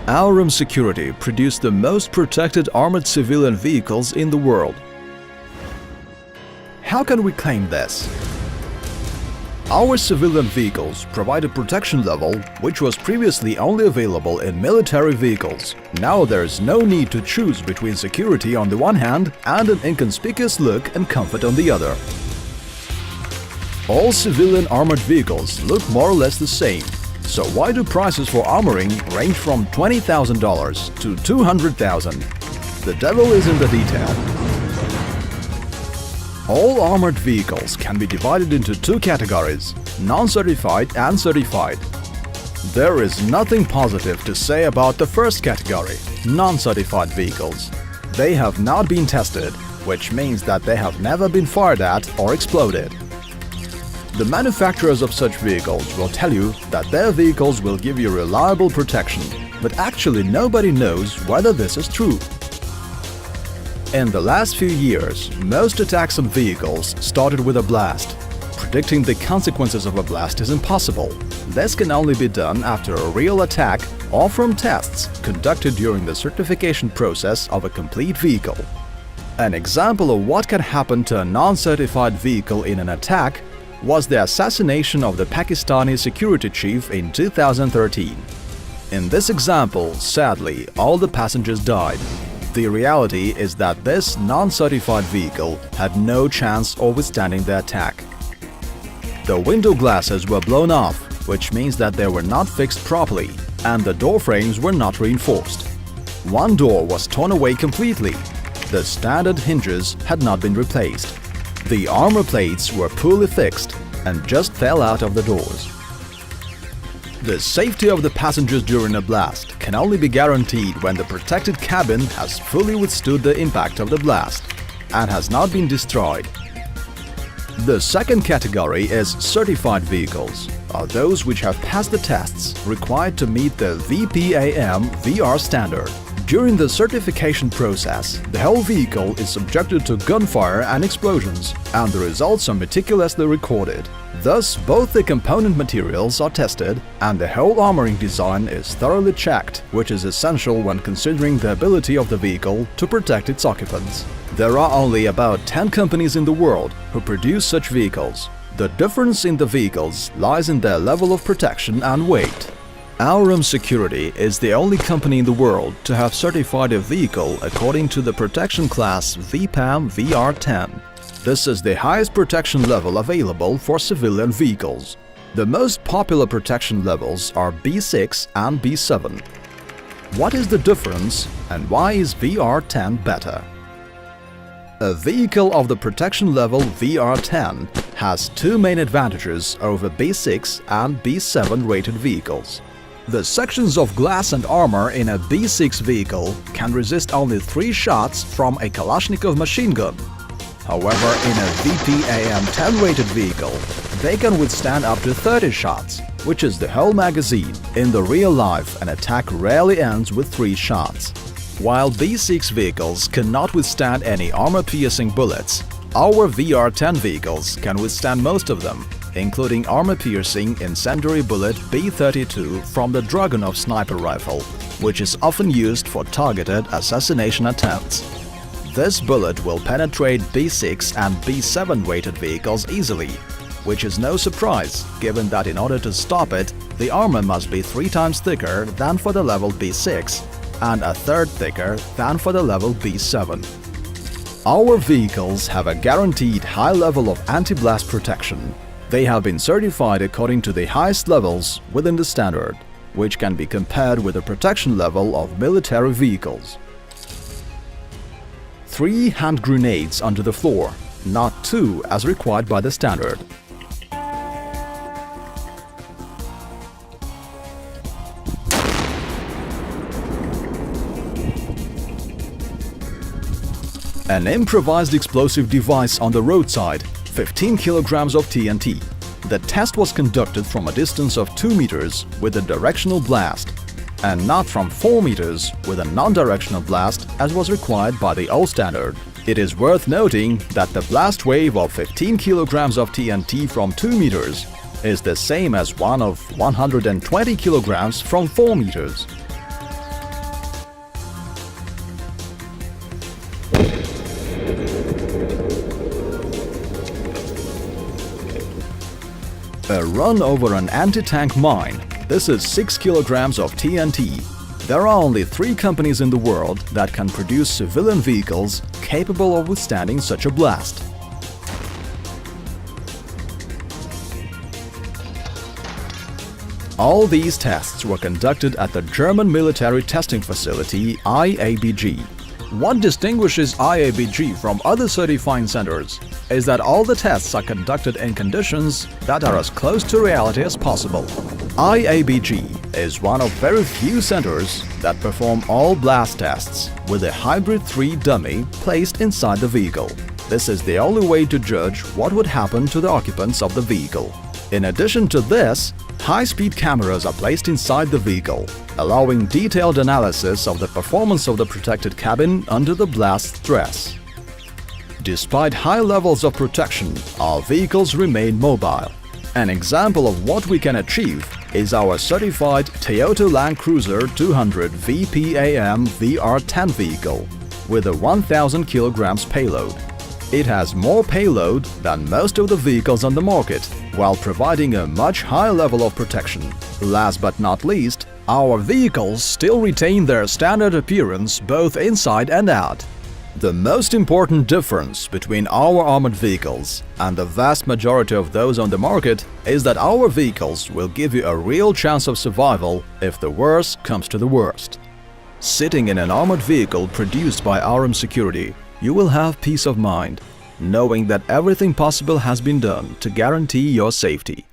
Aurum Security produced the most protected armored civilian vehicles in the world. How can we claim this? Our civilian vehicles provide a protection level which was previously only available in military vehicles. Now there is no need to choose between security on the one hand and an inconspicuous look and comfort on the other. All civilian armored vehicles look more or less the same. So why do prices for armoring range from $20,000 to $200,000? The devil is in the detail. All armored vehicles can be divided into two categories, non-certified and certified. There is nothing positive to say about the first category, non-certified vehicles. They have not been tested, which means that they have never been fired at or exploded. The manufacturers of such vehicles will tell you that their vehicles will give you reliable protection, but actually nobody knows whether this is true. In the last few years, most attacks on vehicles started with a blast. Predicting the consequences of a blast is impossible. This can only be done after a real attack or from tests conducted during the certification process of a complete vehicle. An example of what can happen to a non-certified vehicle in an attack was the assassination of the Pakistani security chief in 2013. In this example, sadly, all the passengers died. The reality is that this non-certified vehicle had no chance of withstanding the attack. The window glasses were blown off, which means that they were not fixed properly, and the door frames were not reinforced. One door was torn away completely. The standard hinges had not been replaced. The armor plates were poorly fixed and just fell out of the doors. The safety of the passengers during a blast can only be guaranteed when the protected cabin has fully withstood the impact of the blast and has not been destroyed. The second category is certified vehicles, are those which have passed the tests required to meet the VPAM VR standard. During the certification process, the whole vehicle is subjected to gunfire and explosions, and the results are meticulously recorded. Thus, both the component materials are tested and the whole armoring design is thoroughly checked, which is essential when considering the ability of the vehicle to protect its occupants. There are only about 10 companies in the world who produce such vehicles. The difference in the vehicles lies in their level of protection and weight. Aurum Security is the only company in the world to have certified a vehicle according to the protection class VPAM VR10. This is the highest protection level available for civilian vehicles. The most popular protection levels are B6 and B7. What is the difference and why is VR10 better? A vehicle of the protection level VR10 has two main advantages over B6 and B7 rated vehicles. The sections of glass and armor in a B6 vehicle can resist only 3 shots from a Kalashnikov machine gun. However, in a VPAM-10 rated vehicle, they can withstand up to 30 shots, which is the whole magazine. In the real life, an attack rarely ends with 3 shots. While B6 vehicles cannot withstand any armor-piercing bullets, our VR10 vehicles can withstand most of them, including armor-piercing incendiary bullet B-32 from the Dragunov sniper rifle, which is often used for targeted assassination attempts. This bullet will penetrate B6 and B7 rated vehicles easily, which is no surprise given that in order to stop it, the armor must be 3 times thicker than for the level B6 and a third thicker than for the level B7. Our vehicles have a guaranteed high level of anti-blast protection. They have been certified according to the highest levels within the standard, which can be compared with the protection level of military vehicles. 3 hand grenades under the floor, not 2 as required by the standard. An improvised explosive device on the roadside, 15 kilograms of TNT. The test was conducted from a distance of 2 meters with a directional blast, and not from 4 meters with a non-directional blast as was required by the old standard. It is worth noting that the blast wave of 15 kilograms of TNT from 2 meters is the same as one of 120 kilograms from 4 meters. A run over an anti-tank mine. This is 6 kilograms of TNT. There are only 3 companies in the world that can produce civilian vehicles capable of withstanding such a blast. All these tests were conducted at the German military testing facility IABG. What distinguishes IABG from other certifying centers is that all the tests are conducted in conditions that are as close to reality as possible. IABG is one of very few centers that perform all blast tests with a Hybrid 3 dummy placed inside the vehicle. This is the only way to judge what would happen to the occupants of the vehicle. In addition to this, high-speed cameras are placed inside the vehicle, allowing detailed analysis of the performance of the protected cabin under the blast stress. Despite high levels of protection, our vehicles remain mobile. An example of what we can achieve is our certified Toyota Land Cruiser 200 VPAM VR10 vehicle with a 1000 kilograms payload. It has more payload than most of the vehicles on the market, while providing a much higher level of protection. Last but not least, our vehicles still retain their standard appearance both inside and out. The most important difference between our armored vehicles and the vast majority of those on the market is that our vehicles will give you a real chance of survival if the worst comes to the worst. Sitting in an armored vehicle produced by Aurum Security, you will have peace of mind, knowing that everything possible has been done to guarantee your safety.